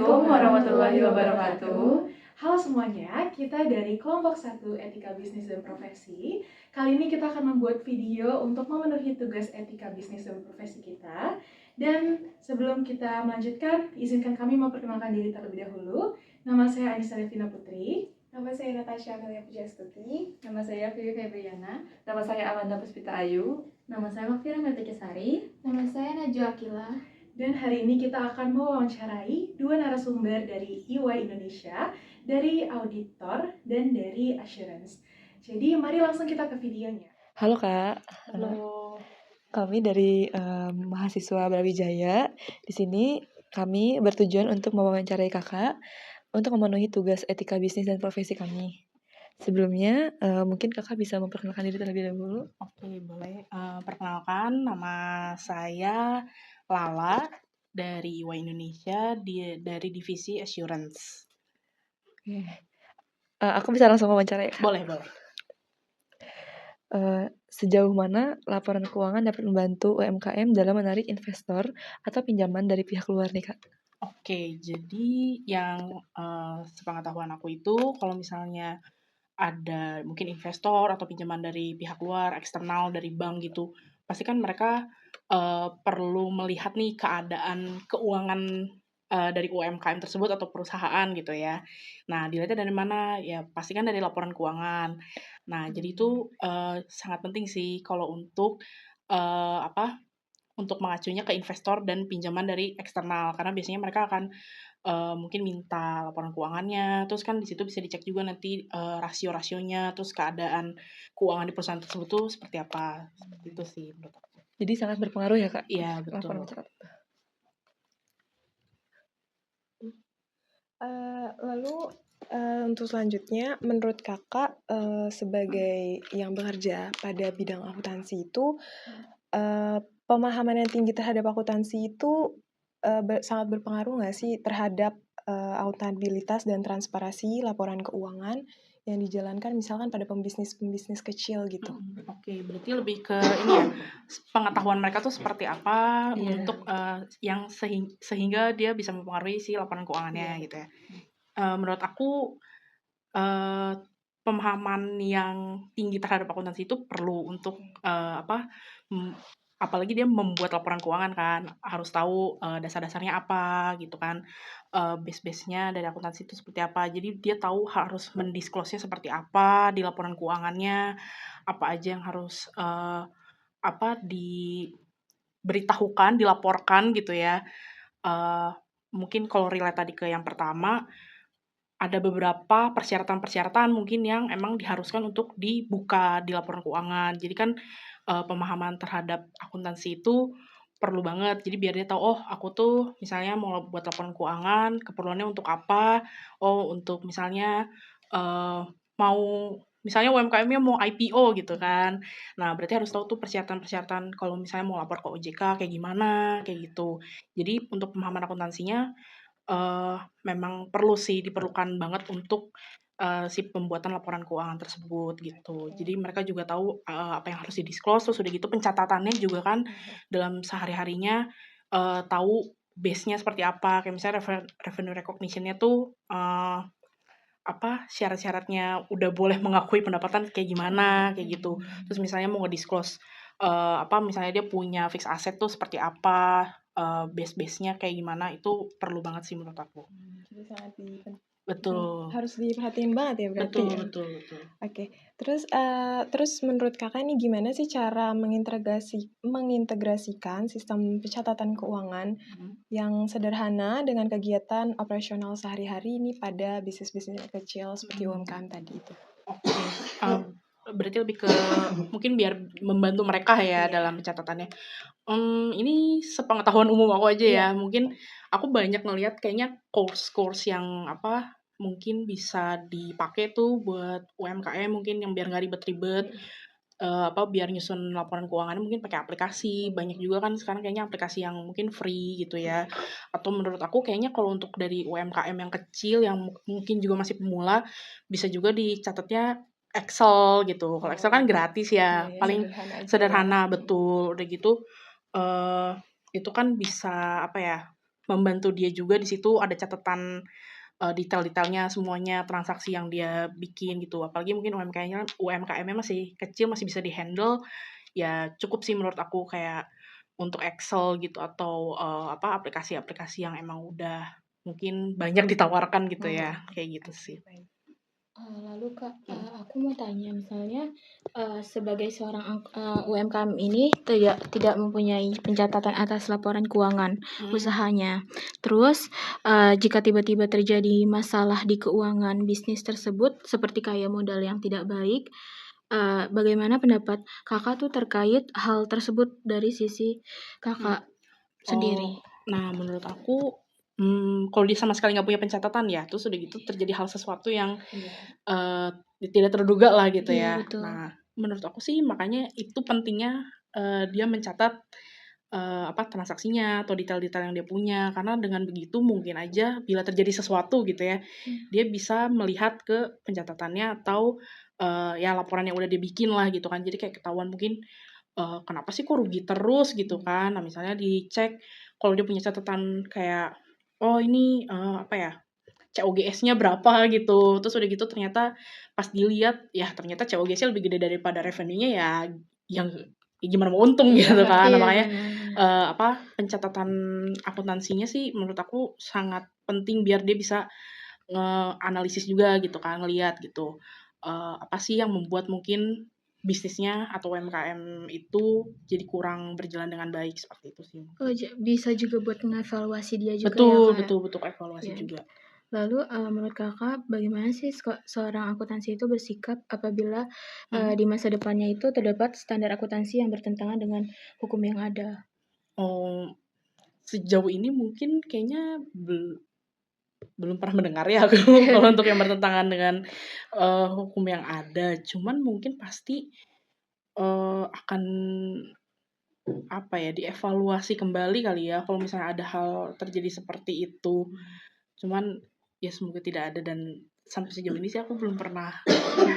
Assalamualaikum warahmatullahi wabarakatuh. Halo semuanya, kita dari kelompok 1 Etika Bisnis dan Profesi. Kali ini kita akan membuat video untuk memenuhi tugas etika bisnis dan profesi kita. Dan sebelum kita melanjutkan, izinkan kami memperkenalkan diri terlebih dahulu. Nama saya Anissa Devina Putri. Nama saya Natasha Amelia Pujastuti. Nama saya Vivi Febriana. Nama saya Amanda Puspita Ayu. Nama saya Mafira Metikesari. Nama saya Najwa Akila. Dan hari ini kita akan mewawancarai dua narasumber dari EY Indonesia, dari auditor dan dari assurance. Jadi mari langsung kita ke videonya. Halo Kak. Halo. Kami dari mahasiswa Brawijaya. Di sini kami bertujuan untuk mewawancarai Kakak untuk memenuhi tugas etika bisnis dan profesi kami. Sebelumnya mungkin Kakak bisa memperkenalkan diri terlebih dahulu. Oke, boleh. Perkenalkan, nama saya Lala dari EY Indonesia dari divisi assurance. Oke. Aku bisa langsung wawancara ya Kak? Boleh. Sejauh mana laporan keuangan dapat membantu UMKM dalam menarik investor atau pinjaman dari pihak luar nih Kak? Oke, jadi yang sepengetahuan aku itu kalau misalnya ada mungkin investor atau pinjaman dari pihak luar, eksternal, dari bank gitu, pasti kan mereka perlu melihat nih keadaan keuangan dari UMKM tersebut atau perusahaan gitu ya. Nah, dilihatnya dari mana? Ya pasti kan dari laporan keuangan. Nah, jadi itu sangat penting sih kalau untuk untuk mengacunya ke investor dan pinjaman dari eksternal, karena biasanya mereka akan mungkin minta laporan keuangannya, terus kan di situ bisa dicek juga nanti rasio-rasionya, terus keadaan keuangan di perusahaan tersebut tuh seperti apa. Seperti itu sih menurut aku. Jadi sangat berpengaruh ya Kak? Iya, betul. Laporan mencatat. Lalu untuk selanjutnya, menurut kakak sebagai yang bekerja pada bidang akuntansi itu, pemahaman yang tinggi terhadap akuntansi itu sangat berpengaruh nggak sih terhadap akuntabilitas dan transparansi laporan keuangan yang dijalankan misalkan pada pembisnis kecil gitu? Oke, berarti lebih ke ini ya, pengetahuan mereka tuh seperti apa untuk yang sehingga dia bisa mempengaruhi si laporan keuangannya gitu ya. Menurut aku pemahaman yang tinggi terhadap akuntansi itu perlu untuk apalagi dia membuat laporan keuangan kan, harus tahu dasar-dasarnya apa gitu kan, base-base-nya dari akuntansi itu seperti apa. Jadi dia tahu harus mendisclose-nya seperti apa di laporan keuangannya, apa aja yang harus diberitahukan, dilaporkan gitu ya. Mungkin kalau relate tadi ke yang pertama, ada beberapa persyaratan-persyaratan mungkin yang emang diharuskan untuk dibuka di laporan keuangan. Jadi kan pemahaman terhadap akuntansi itu perlu banget. Jadi biar dia tahu, oh aku tuh misalnya mau buat laporan keuangan, keperluannya untuk apa? Oh untuk misalnya mau misalnya UMKM-nya mau IPO gitu kan. Nah, berarti harus tahu tuh persyaratan-persyaratan kalau misalnya mau lapor ke OJK kayak gimana, kayak gitu. Jadi untuk pemahaman akuntansinya memang perlu sih, diperlukan banget untuk si pembuatan laporan keuangan tersebut gitu. Jadi mereka juga tahu apa yang harus di-disclose, terus udah gitu pencatatannya juga kan dalam sehari-harinya tahu base-nya seperti apa. Kayak misalnya revenue recognition-nya tuh syarat-syaratnya udah boleh mengakui pendapatan kayak gimana, kayak gitu. Terus misalnya mau nge-disclose misalnya dia punya fixed asset tuh seperti apa, base-base-nya kayak gimana, itu perlu banget sih menurut aku. Jadi sangat Betul. harus diperhatiin banget ya berarti ya? Betul. Oke, terus menurut kakak nih gimana sih cara mengintegrasikan sistem pencatatan keuangan yang sederhana dengan kegiatan operasional sehari-hari ini pada bisnis-bisnis kecil seperti UMKM tadi itu? Oke, berarti lebih ke mungkin biar membantu mereka ya dalam pencatatannya. Ini sepengetahuan umum aku aja ya. Mungkin aku banyak ngelihat kayaknya course yang mungkin bisa dipakai tuh buat UMKM mungkin yang biar nggak ribet-ribet. Biar nyusun laporan keuangannya mungkin pakai aplikasi. Banyak juga kan sekarang kayaknya aplikasi yang mungkin free gitu ya. Atau menurut aku kayaknya kalau untuk dari UMKM yang kecil yang mungkin juga masih pemula, bisa juga dicatatnya Excel gitu. Kalau Excel kan gratis ya, paling sederhana betul. Udah gitu itu kan bisa membantu dia juga di situ ada catatan detail-detailnya semuanya transaksi yang dia bikin gitu. Apalagi mungkin UMKM-nya masih kecil, masih bisa di-handle, ya cukup sih menurut aku kayak untuk Excel gitu atau aplikasi-aplikasi yang emang udah mungkin banyak ditawarkan gitu ya, kayak gitu sih. Lalu Kak, Hmm. aku mau tanya misalnya sebagai seorang UMKM ini tidak mempunyai pencatatan atas laporan keuangan usahanya. Terus jika tiba-tiba terjadi masalah di keuangan bisnis tersebut seperti kayak modal yang tidak baik, bagaimana pendapat Kakak tuh terkait hal tersebut dari sisi Kakak sendiri? Nah menurut aku kalau dia sama sekali nggak punya pencatatan ya, terus udah gitu terjadi hal sesuatu yang tidak terduga lah gitu Iya, ya. betul. Nah menurut aku sih makanya itu pentingnya dia mencatat transaksinya atau detail-detail yang dia punya, karena dengan begitu mungkin aja bila terjadi sesuatu gitu ya, dia bisa melihat ke pencatatannya atau ya laporan yang udah dia bikin lah gitu kan. Jadi kayak ketahuan mungkin kenapa sih kok rugi terus gitu kan. Nah misalnya dicek kalau dia punya catatan kayak, oh ini COGS-nya berapa gitu, terus udah gitu ternyata pas dilihat, ya ternyata COGS-nya lebih gede daripada revenue-nya ya yang ya gimana mau untung gitu kan. Nah Iya, makanya benar. pencatatan akuntansinya sih menurut aku sangat penting biar dia bisa ngeanalisis juga gitu kan, ngelihat gitu, apa sih yang membuat mungkin bisnisnya atau UMKM itu jadi kurang berjalan dengan baik, seperti itu sih. Oh, bisa juga buat mengevaluasi dia juga ya, Betul Kak, ya? betul betul, evaluasi Iya. juga. Lalu, menurut Kakak bagaimana sih seorang akuntansi itu bersikap apabila, Mhm. di masa depannya itu terdapat standar akuntansi yang bertentangan dengan hukum yang ada? Oh, sejauh ini mungkin kayaknya belum pernah mendengar ya aku kalau untuk yang bertentangan dengan, hukum yang ada. Cuman mungkin pasti, akan dievaluasi kembali kali ya kalau misalnya ada hal terjadi seperti itu. Cuman ya semoga tidak ada dan sampai sejauh ini sih aku belum pernah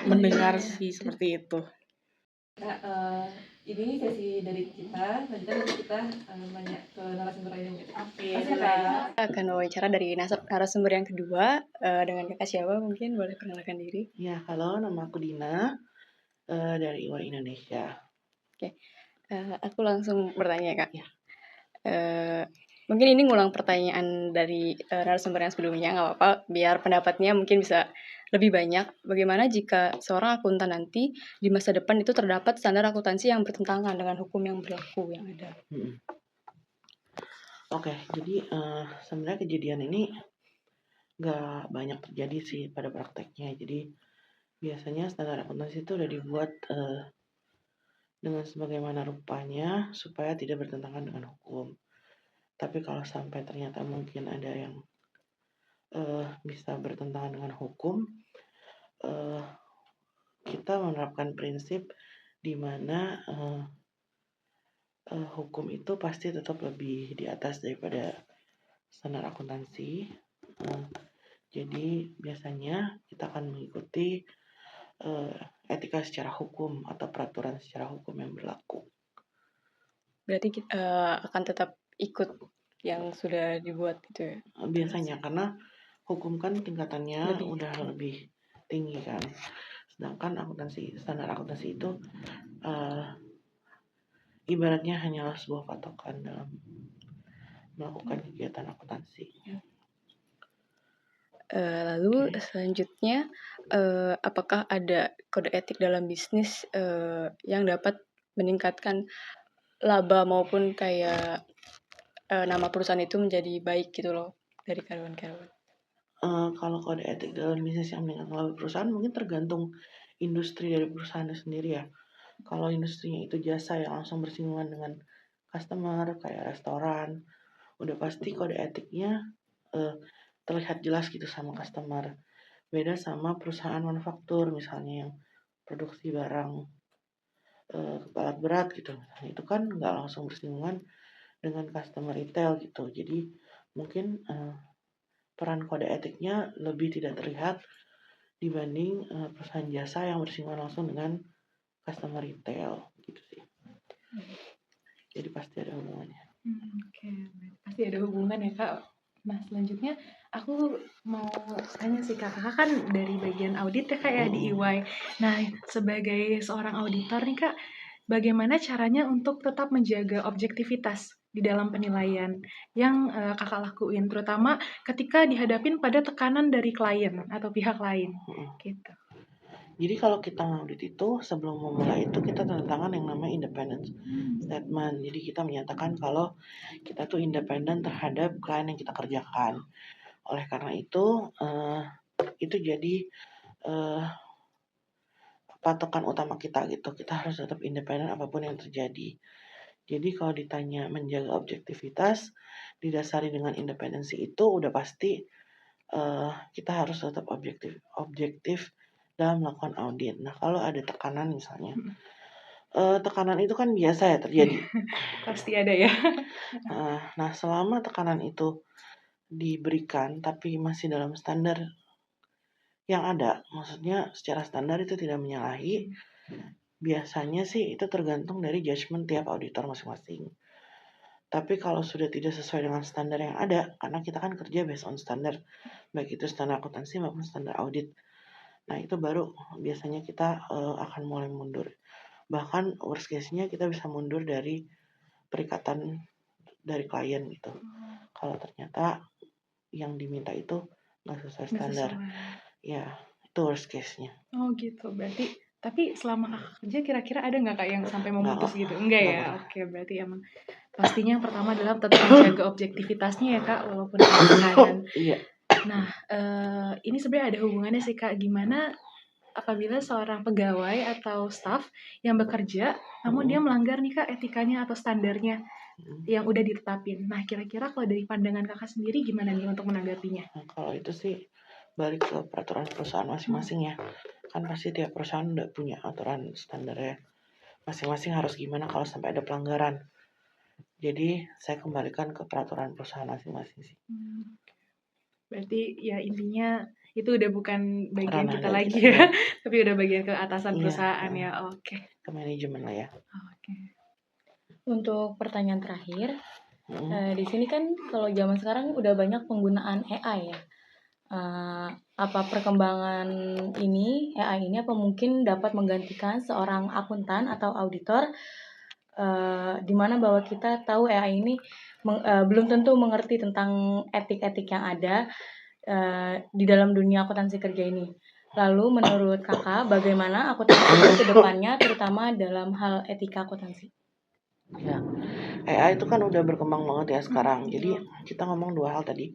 mendengar sih seperti itu. Nah, ini sesi dari kita. Lanjutnya nanti kita nanya ke narasumber lainnya mungkin. Oke, Makasih ya, Kak. Akan wawancara dari narasumber yang kedua dengan kakak siapa mungkin boleh perkenalkan diri. Ya, halo, nama aku Dina dari IWA Indonesia. Aku langsung bertanya kak. Ya. Mungkin ini ngulang pertanyaan dari narasumber yang sebelumnya, nggak apa-apa, biar pendapatnya mungkin bisa lebih banyak. Bagaimana jika seorang akuntan nanti di masa depan itu terdapat standar akuntansi yang bertentangan dengan hukum yang berlaku yang ada? Oke, jadi sebenarnya kejadian ini nggak banyak terjadi sih pada prakteknya. Jadi biasanya standar akuntansi itu udah dibuat dengan sebagaimana rupanya supaya tidak bertentangan dengan hukum. Tapi kalau sampai ternyata mungkin ada yang bisa bertentangan dengan hukum, kita menerapkan prinsip di mana hukum itu pasti tetap lebih di atas daripada standar akuntansi. Jadi biasanya kita akan mengikuti etika secara hukum atau peraturan secara hukum yang berlaku. Berarti kita akan tetap ikut yang sudah dibuat gitu ya? Biasanya karena hukum kan tingkatannya udah lebih tinggi kan. Sedangkan standar akuntansi itu ibaratnya hanyalah sebuah patokan dalam melakukan kegiatan akuntansi. Lalu selanjutnya, apakah ada kode etik dalam bisnis yang dapat meningkatkan laba maupun kayak nama perusahaan itu menjadi baik gitu loh dari karyawan-karyawan? Kalau kode etik dalam bisnis yang meningkatkan laba perusahaan mungkin tergantung industri dari perusahaannya sendiri ya. Kalau industrinya itu jasa yang langsung bersinggungan dengan customer kayak restoran, udah pasti kode etiknya terlihat jelas gitu sama customer. Beda sama perusahaan manufaktur misalnya yang produksi barang alat berat gitu. Itu kan nggak langsung bersinggungan dengan customer retail gitu. Jadi mungkin peran kode etiknya lebih tidak terlihat dibanding perusahaan jasa yang bersinggungan langsung dengan customer retail gitu sih. Jadi pasti ada hubungannya. Oke, pasti ada hubungan ya Kak. Nah selanjutnya aku mau tanya sih Kak, Kakak kan dari bagian audit ya Kak ya di EY. Nah sebagai seorang auditor nih Kak, bagaimana caranya untuk tetap menjaga objektivitas di dalam penilaian yang Kakak lakuin, terutama ketika dihadapin pada tekanan dari klien atau pihak lain, gitu. Jadi kalau kita ngaudit itu sebelum memulai itu kita tanda tangan yang namanya independence statement. Jadi kita menyatakan kalau kita tuh independen terhadap klien yang kita kerjakan. Oleh karena itu jadi eh, patokan utama kita gitu. Kita harus tetap independen apapun yang terjadi. Jadi kalau ditanya menjaga objektivitas didasari dengan independensi itu udah pasti kita harus tetap objektif dalam melakukan audit. Nah kalau ada tekanan misalnya, tekanan itu kan biasa ya terjadi. Pasti ada ya. Nah selama tekanan itu diberikan tapi masih dalam standar yang ada, maksudnya secara standar itu tidak menyalahi, biasanya sih itu tergantung dari judgement tiap auditor masing-masing. Tapi kalau sudah tidak sesuai dengan standar yang ada, karena kita kan kerja based on standar, baik itu standar akuntansi maupun standar audit. Nah itu baru biasanya kita akan mulai mundur. Bahkan worst case-nya kita bisa mundur dari perikatan dari klien gitu. Kalau ternyata yang diminta itu nggak sesuai standar, ya itu worst case-nya. Oh gitu, berarti tapi selama Kakak kerja kira-kira ada nggak Kak yang sampai memutus Nggak, gitu? Enggak ya? pernah. Oke, berarti emang pastinya yang pertama adalah tetap menjaga objektivitasnya ya Kak, walaupun ada tekanan. Iya. Nah, ini sebenarnya ada hubungannya sih Kak, gimana apabila seorang pegawai atau staff yang bekerja, namun dia melanggar nih Kak etikanya atau standarnya yang udah ditetapin. Nah, kira-kira kalau dari pandangan Kakak sendiri gimana nih untuk menanggapinya? Nah, kalau itu sih balik ke peraturan perusahaan masing-masing ya. Kan pasti tiap perusahaan udah punya aturan standarnya. Masing-masing harus gimana kalau sampai ada pelanggaran. Jadi saya kembalikan ke peraturan perusahaan masing-masing sih. Berarti ya intinya itu udah bukan bagian Ranah kita dari lagi kita, ya, iya. tapi udah bagian ke atasan Iya, perusahaan ya. Oke. ke manajemen lah ya. Oke. Untuk pertanyaan terakhir, di sini kan kalau zaman sekarang udah banyak penggunaan AI ya. Apa perkembangan ini, AI ini apa mungkin dapat menggantikan seorang akuntan atau auditor, di mana bahwa kita tahu AI ini belum tentu mengerti tentang etik-etik yang ada di dalam dunia akuntansi kerja ini. Lalu menurut Kakak, bagaimana akuntansi ke depannya terutama dalam hal etika akuntansi? Ya, AI itu kan udah berkembang banget ya sekarang. Jadi kita ngomong dua hal tadi,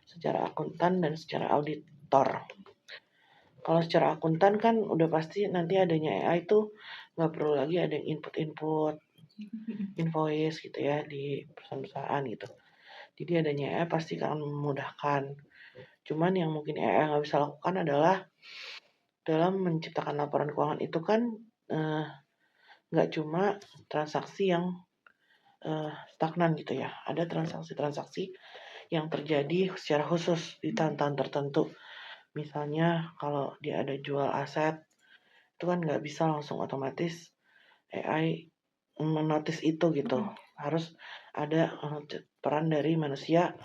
secara akuntan dan secara auditor. Kalau secara akuntan kan udah pasti nanti adanya AI itu nggak perlu lagi ada yang input-input invoice gitu ya di perusahaan-perusahaan gitu. Jadi adanya AI pasti akan memudahkan. Cuman yang mungkin AI nggak bisa lakukan adalah dalam menciptakan laporan keuangan itu kan nggak cuma transaksi yang stagnan gitu ya. Ada transaksi-transaksi yang terjadi secara khusus di tahun-tahun tertentu. Misalnya kalau dia ada jual aset, itu kan nggak bisa langsung otomatis AI menotis itu gitu. Harus ada peran dari manusia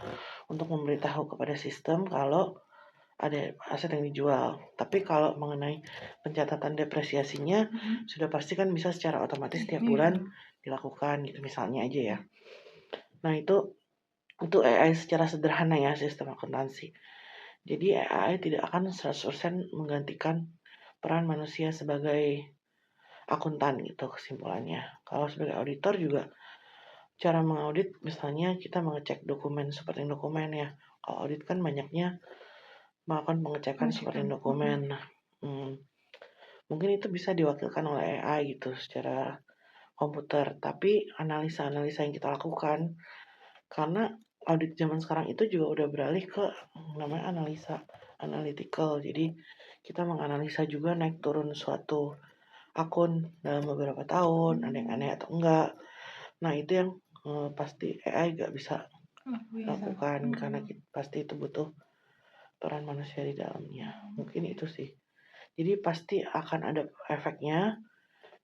untuk memberitahu kepada sistem kalau ada aset yang dijual. Tapi kalau mengenai pencatatan depresiasinya sudah pasti kan bisa secara otomatis tiap bulan dilakukan gitu misalnya aja ya. Nah itu AI secara sederhana ya sistem akuntansi. Jadi AI tidak akan 100% menggantikan peran manusia sebagai akuntan gitu kesimpulannya. Kalau sebagai auditor juga cara mengaudit misalnya kita mengecek dokumen seperti dokumen ya. Kalau audit kan banyaknya melakukan pengecekan seperti dokumen. Nah, mungkin itu bisa diwakilkan oleh AI gitu secara komputer. Tapi analisa-analisa yang kita lakukan karena audit zaman sekarang itu juga udah beralih ke namanya analisa analytical. Jadi kita menganalisa juga naik turun suatu akun dalam beberapa tahun, ada yang aneh atau enggak. Nah itu yang pasti AI gak bisa lakukan karena pasti itu butuh peran manusia di dalamnya. Mungkin itu sih. Jadi pasti akan ada efeknya.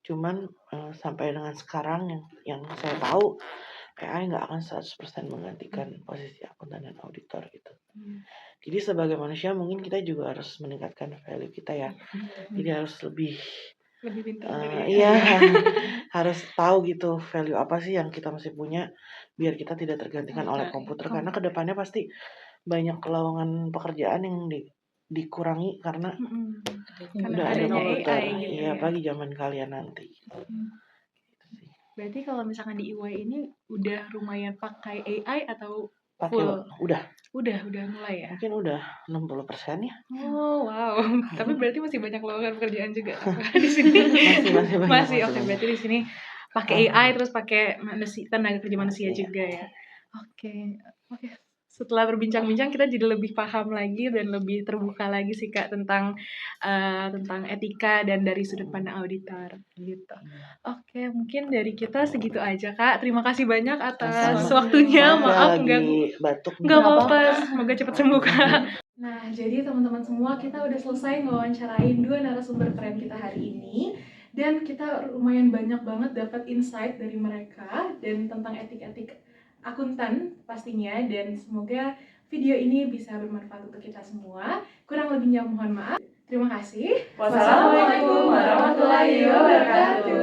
Cuman sampai dengan sekarang yang saya tahu AI nggak akan 100% menggantikan posisi akuntan dan auditor gitu. Jadi sebagai manusia mungkin kita juga harus meningkatkan value kita ya. Jadi harus lebih pintar gitu ya. iya harus tahu gitu value apa sih yang kita masih punya biar kita tidak tergantikan oleh komputer karena kedepannya pasti banyak lowongan pekerjaan yang dikurangi karena Karena udah ada adanya komputer. AI gitu Iya, ya. apalagi zaman kalian nanti. Berarti kalau misalkan di EY ini udah lumayan pakai AI atau Pakai full? udah Udah mulai ya. mungkin udah 60% ya. Oh wow, tapi berarti masih banyak lowongan pekerjaan juga di sini. Masih banyak, Masih, oke, banyak. berarti di sini pakai AI terus pakai tenaga kerja manusia Iya. juga ya. Oke. Setelah berbincang-bincang kita jadi lebih paham lagi dan lebih terbuka lagi sih Kak tentang etika dan dari sudut pandang auditor gitu. Oke, mungkin dari kita segitu aja Kak. Terima kasih banyak atas Sama-sama. waktunya. Maaf ya Maaf lagi mengganggu. batuk nih. Nggak apa-apa, semoga cepat sembuh Kak. Nah, jadi teman-teman semua kita udah selesai ngewawancarain 2 narasumber keren kita hari ini. Dan kita lumayan banyak banget dapat insight dari mereka dan tentang etik-etik akuntan pastinya. Dan semoga video ini bisa bermanfaat untuk kita semua. Kurang lebihnya mohon maaf. Terima kasih. Wassalamualaikum warahmatullahi wabarakatuh.